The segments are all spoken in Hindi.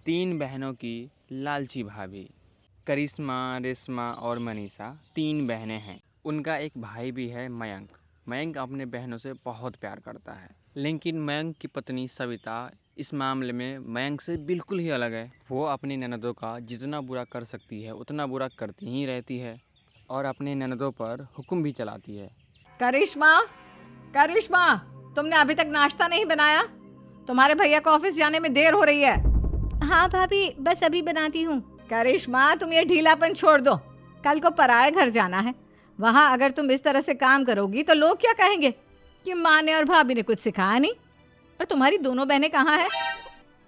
तीन बहनों की लालची भाभी। करिश्मा, रेशमा और मनीषा तीन बहनें हैं। उनका एक भाई भी है, मयंक। मयंक अपने बहनों से बहुत प्यार करता है, लेकिन मयंक की पत्नी सविता इस मामले में मयंक से बिल्कुल ही अलग है। वो अपनी ननदों का जितना बुरा कर सकती है उतना बुरा करती ही रहती है और अपने ननदों पर हुक्म भी चलाती है। करिश्मा, करिश्मा, तुमने अभी तक नाश्ता नहीं बनाया? तुम्हारे भैया को ऑफिस जाने में देर हो रही है। हाँ भाभी, बस अभी बनाती हूँ। करिश्मा, तुम ये ढीलापन छोड़ दो। कल को पराए घर जाना है। वहाँ अगर तुम इस तरह से काम करोगी तो लोग क्या कहेंगे कि माँ ने और भाभी ने कुछ सिखाया नहीं। और तुम्हारी दोनों बहनें कहाँ हैं?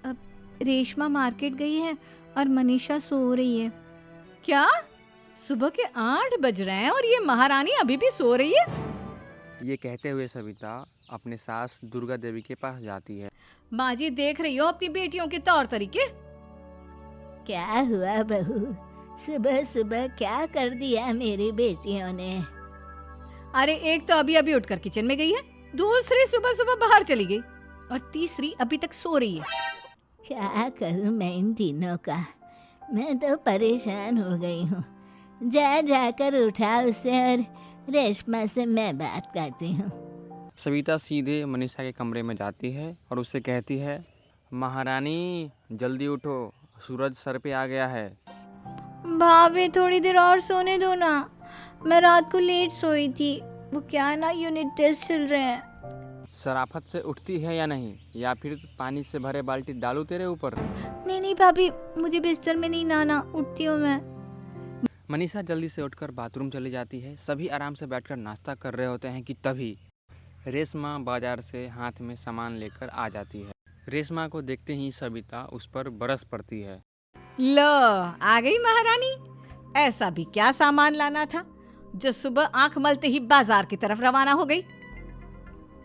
अब रेशमा मार्केट गई है और मनीषा सो रही है। क्या? सुबह के 8 बज रहे हैं और ये महारानी अभी भी सो रही है? ये कहते हुए सविता अपने सास दुर्गा देवी के पास जाती है। माँ जी, देख रही हो अपनी बेटियों के तौर तरीके? क्या हुआ बहू, सुबह सुबह क्या कर दिया मेरी बेटियों ने? अरे एक तो अभी अभी उठकर किचन में गई है, दूसरी सुबह सुबह बाहर चली गई और तीसरी अभी तक सो रही है। क्या करूं मैं इन तीनों का? मैं तो परेशान हो गई हूँ। जा जाकर उठा उसे और रेशमा से मैं बात करती हूँ। सविता सीधे मनीषा के कमरे में जाती है और उससे कहती है, महारानी जल्दी उठो, सूरज सर पे आ गया है। भाभी थोड़ी देर और सोने दो ना, मैं रात को लेट सोई थी। वो क्या ना, यूनिट टेस्ट चल रहे हैं। शराफत से उठती है या नहीं, या फिर पानी से भरे बाल्टी डालू तेरे ऊपर? नहीं नहीं भाभी, मुझे बिस्तर में नहीं लाना, उठती हूँ मैं। मनीषा जल्दी से उठकर बाथरूम चली जाती है। सभी आराम से बैठकर नाश्ता कर रहे होते हैं कि तभी रेशमा बाजार से हाथ में सामान लेकर आ जाती है। रेशमा को देखते ही सविता उस पर बरस पड़ती है। लो, आ गई महारानी। ऐसा भी क्या सामान लाना था जो सुबह आंख मलते ही बाजार की तरफ रवाना हो गई?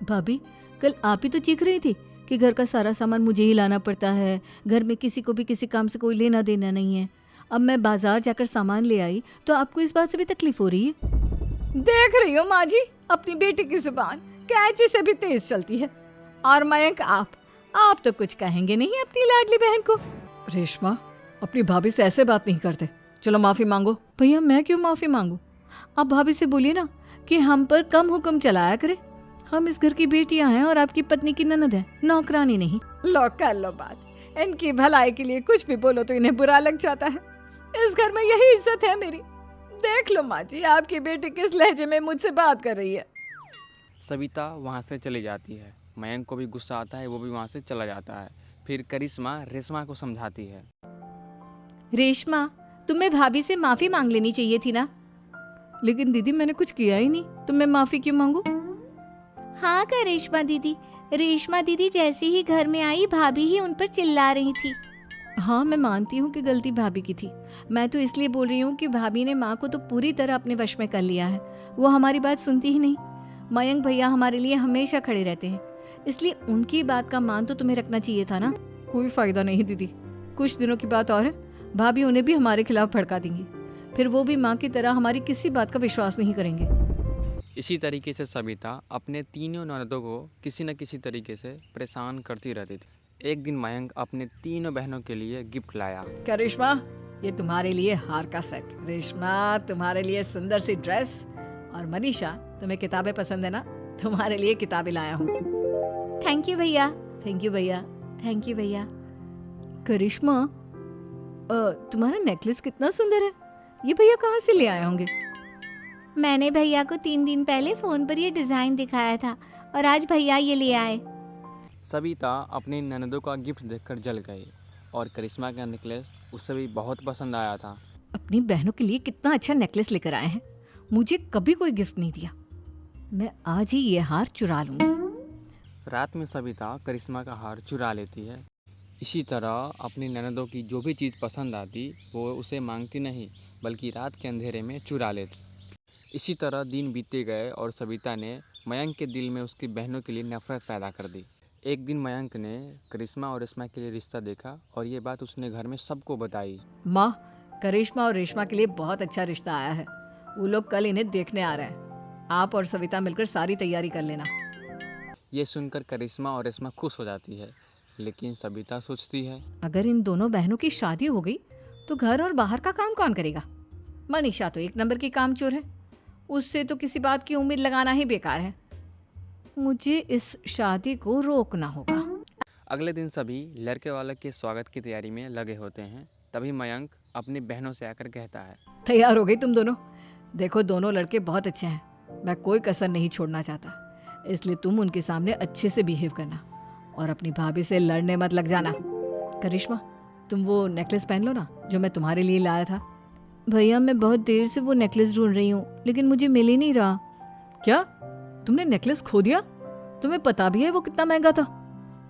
भाभी, कल आप ही तो चीख रही थी कि घर का सारा सामान मुझे ही लाना पड़ता है, घर में किसी को भी किसी काम से कोई लेना देना नहीं है। अब मैं बाजार जाकर सामान ले आई तो आपको इस बात से भी तकलीफ हो रही है? देख रही हो माँ जी, अपनी बेटी की जुबान कैंची से भी तेज चलती है। और मयंक, आप तो कुछ कहेंगे नहीं अपनी लाडली बहन को? रेशमा, अपनी भाभी से ऐसे बात नहीं करते। चलो माफी मांगो। भैया, मैं क्यों माफी मांगू? आप भाभी से बोलिए ना कि हम पर कम हुक्म चलाया करे। हम इस घर की बेटियां हैं और आपकी पत्नी की ननद है, नौकरानी नहीं। लो कर लो बात। इनकी भलाई के लिए कुछ भी बोलो तो इन्हें बुरा लग जाता है। इस घर में यही इज्जत है मेरी। देख लो माँ जी, आपकी बेटी किस लहजे में मुझसे बात कर रही है। सविता वहाँ से चली जाती है। मयंक को भी गुस्सा आता है, वो भी वहाँ से चला जाता है। फिर करिश्मा रेशमा को समझाती है, रेशमा, तुम्हें भाभी से माफी मांग लेनी चाहिए थी ना। लेकिन दीदी, मैंने कुछ किया ही नहीं तो मैं माफी क्यों मांगू? हाँ का रेशमा दीदी, रेशमा दीदी जैसे ही घर में आई भाभी ही उन पर चिल्ला रही थी। हाँ, मैं मानती हूँ कि गलती भाभी की थी। मैं तो इसलिए बोल रही हूँ कि भाभी ने माँ को तो पूरी तरह अपने वश में कर लिया है। वो हमारी बात सुनती ही नहीं। मयंक भैया हमारे लिए हमेशा खड़े रहते हैं, इसलिए उनकी बात का मान तो तुम्हें रखना चाहिए था ना। कोई फायदा नहीं दीदी, कुछ दिनों की बात और है, भाभी उन्हें भी हमारे खिलाफ भड़का देंगी। फिर वो भी माँ की तरह हमारी किसी बात का विश्वास नहीं करेंगे। इसी तरीके से सविता अपने तीनों ननदों को किसी न किसी तरीके से परेशान करती रहती थी। एक दिन मयंक अपने तीनों बहनों के लिए गिफ्ट लाया। क्या रेशमा, ये तुम्हारे लिए हार का सेट। रेशमा, तुम्हारे लिए सुंदर सी ड्रेस। और मनीषा, तुम्हें किताबें पसंद है ना, तुम्हारे लिए किताबें लाया हूँ। थैंक यू भैया। थैंक यू भैया। थैंक यू भैया। करिश्मा, तुम्हारा नेकलेस कितना सुंदर है। ये भैया कहाँ से ले आए होंगे? मैंने भैया को 3 दिन पहले फोन पर ये डिजाइन दिखाया था और आज भैया ये ले आए। सविता अपनी ननदों का गिफ्ट देखकर जल गई और करिश्मा का नेकलेस उसे भी बहुत पसंद आया था। अपनी बहनों के लिए कितना अच्छा नेकलेस लेकर आए हैं। मुझे कभी कोई गिफ्ट नहीं दिया। मैं आज ही ये हार चुरा लूंगी। रात में सविता करिश्मा का हार चुरा लेती है। इसी तरह अपनी ननदों की जो भी चीज़ पसंद आती वो उसे मांगती नहीं, बल्कि रात के अंधेरे में चुरा लेती। इसी तरह दिन बीते गए और सविता ने मयंक के दिल में उसकी बहनों के लिए नफरत पैदा कर दी। एक दिन मयंक ने करिश्मा और रेशमा के लिए रिश्ता देखा और ये बात उसने घर में सबको बताई। माँ, करिश्मा और रेशमा के लिए बहुत अच्छा रिश्ता आया है। वो लोग कल इन्हें देखने आ रहे हैं। आप और सविता मिलकर सारी तैयारी कर लेना। ये सुनकर करिश्मा और रेशमा खुश हो जाती है। लेकिन सविता सोचती है, अगर इन दोनों बहनों की शादी हो गई तो घर और बाहर का काम कौन करेगा? मनीषा तो एक नंबर की कामचोर है, उससे तो किसी बात की उम्मीद लगाना ही बेकार है। मुझे इस शादी को रोकना होगा। अगले दिन सभी लड़के वाले के स्वागत की तैयारी में लगे होते हैं। तभी मयंक अपनी बहनों से आकर कहता है, तैयार हो गई तुम दोनों? देखो दोनों लड़के बहुत अच्छे हैं, मैं कोई कसर नहीं छोड़ना चाहता, इसलिए तुम उनके सामने अच्छे से बिहेव करना और अपनी भाभी से लड़ने मत लग जाना। करिश्मा, तुम वो नेकलेस पहन लो ना जो मैं तुम्हारे लिए लाया था। भैया मैं बहुत देर से वो नेकलेस ढूंढ रही हूँ, लेकिन मुझे मिल ही नहीं रहा। क्या तुमने नेकलेस खो दिया? तुम्हें पता भी है वो कितना महंगा था?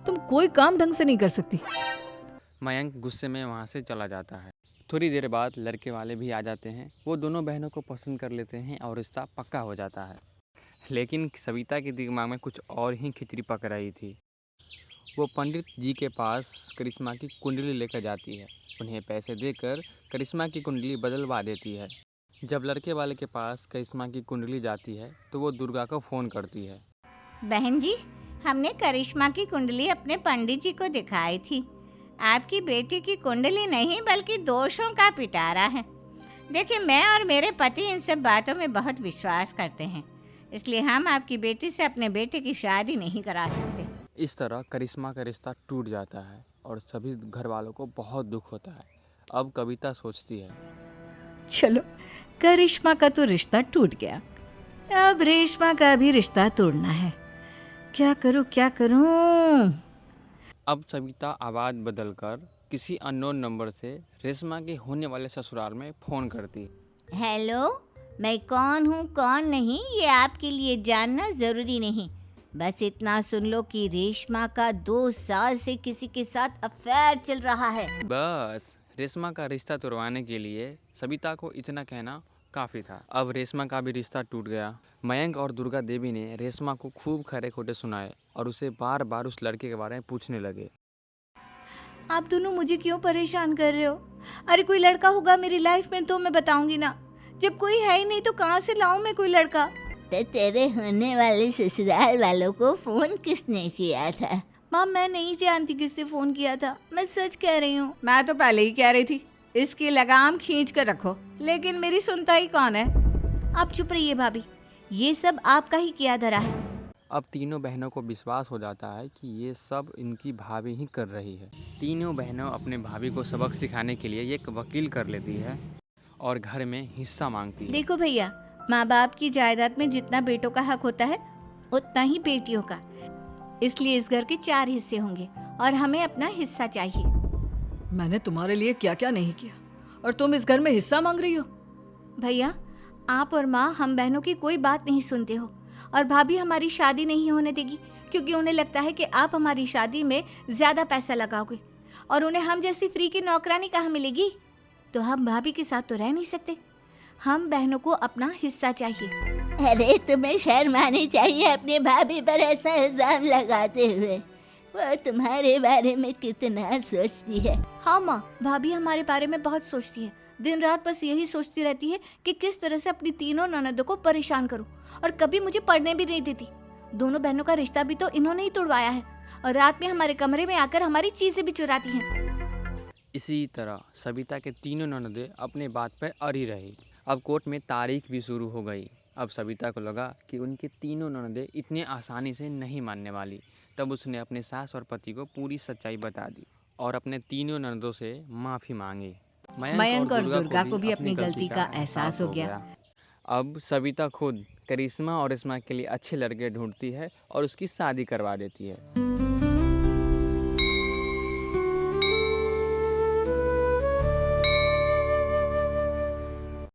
तुम कोई काम ढंग से नहीं कर सकती। मयंक गुस्से में वहाँ से चला जाता है। थोड़ी देर बाद लड़के वाले भी आ जाते हैं। वो दोनों बहनों को पसंद कर लेते हैं और रिश्ता पक्का हो जाता है। लेकिन सविता के दिमाग में कुछ और ही खिचड़ी पक रही थी। वो पंडित जी के पास करिश्मा की कुंडली लेकर जाती है। उन्हें पैसे देकर करिश्मा की कुंडली बदलवा देती है। जब लड़के वाले के पास करिश्मा की कुंडली जाती है तो वो दुर्गा को फ़ोन करती है। बहन जी, हमने करिश्मा की कुंडली अपने पंडित जी को दिखाई थी। आपकी बेटी की कुंडली नहीं बल्कि दोषों का पिटारा है। देखिए, मैं और मेरे पति इन सब बातों में बहुत विश्वास करते हैं, इसलिए हम आपकी बेटी से अपने बेटे की शादी नहीं करा सकते। इस तरह करिश्मा का रिश्ता टूट जाता है और सभी घर वालों को बहुत दुख होता है। अब कविता सोचती है, चलो करिश्मा का तो रिश्ता टूट गया, अब रेशमा का भी रिश्ता तोड़ना है। क्या करूं क्या करूं? अब सविता आवाज़ बदलकर किसी अननोन नंबर से रेशमा के होने वाले ससुराल में फ़ोन करती है। हेलो, मैं कौन हूँ कौन नहीं ये आपके लिए जानना ज़रूरी नहीं। बस इतना सुन लो कि रेशमा का 2 साल से किसी के साथ अफेयर चल रहा है। बस रेशमा का रिश्ता तोड़वाने के लिए सविता को इतना कहना काफ़ी था। अब रेशमा का भी रिश्ता टूट गया। मयंक और दुर्गा देवी ने रेशमा को खूब खरे खोटे सुनाए और उसे बार बार उस लड़के के बारे में पूछने लगे। आप दोनों मुझे क्यों परेशान कर रहे हो? अरे कोई लड़का होगा मेरी लाइफ में तो मैं बताऊंगी ना, जब कोई है ही नहीं तो कहाँ से लाऊं मैं कोई लड़का? तो तेरे होने वाले ससुराल वालों को फोन किसने किया था? माँ मैं नहीं जानती किसने फ़ोन किया था, मैं सच कह रही हूँ। मैं तो पहले ही कह रही थी इसकी लगाम खींच कर रखो, लेकिन मेरी सुनता ही कौन है। आप चुप रहिए भाभी, ये सब आपका ही किया धरा है। अब तीनों बहनों को विश्वास हो जाता है कि ये सब इनकी भाभी ही कर रही है। तीनों बहनों अपने भाभी को सबक सिखाने के लिए एक वकील कर लेती है और घर में हिस्सा मांगती है। देखो भैया, माँ बाप की जायदाद में जितना बेटों का हक होता है उतना ही बेटियों का, इसलिए इस घर के 4 हिस्से होंगे और हमें अपना हिस्सा चाहिए। मैंने तुम्हारे लिए क्या क्या नहीं किया और तुम इस घर में हिस्सा मांग रही हो? भैया, आप और माँ हम बहनों की कोई बात नहीं सुनते हो और भाभी हमारी शादी नहीं होने देगी क्योंकि उन्हें लगता है कि आप हमारी शादी में ज़्यादा पैसा लगाओगे और उन्हें हम जैसी फ्री की नौकरानी कहाँ मिलेगी। तो हम भाभी के साथ तो रह नहीं सकते, हम बहनों को अपना हिस्सा चाहिए। अरे तुम्हें शर्म आनी चाहिए अपने भाभी पर ऐसा इल्जाम लगाते हुए। वो तुम्हारे बारे में कितना सोचती है। हाँ माँ, भाभी हमारे बारे में बहुत सोचती है, दिन रात बस यही सोचती रहती है कि किस तरह से अपनी तीनों ननदों को परेशान करूं और कभी मुझे पढ़ने भी नहीं देती। दोनों बहनों का रिश्ता भी तो इन्होंने ही तोड़वाया है और रात में हमारे कमरे में आकर हमारी चीजें भी चुराती हैं। इसी तरह सविता के तीनों ननदें अपने बात पर अड़ी रही। अब कोर्ट में तारीख भी शुरू हो गई। अब सविता को लगा कि उनकी तीनों ननदें इतने आसानी से नहीं मानने वाली। तब उसने अपने सास और पति को पूरी सच्चाई बता दी और अपने तीनों ननदों से माफ़ी मांगी। मयंक और दुर्गा को भी अपनी गलती का एहसास हो गया। अब सविता खुद करिश्मा और रेशमा के लिए अच्छे लड़के ढूंढती है और उसकी शादी करवा देती है।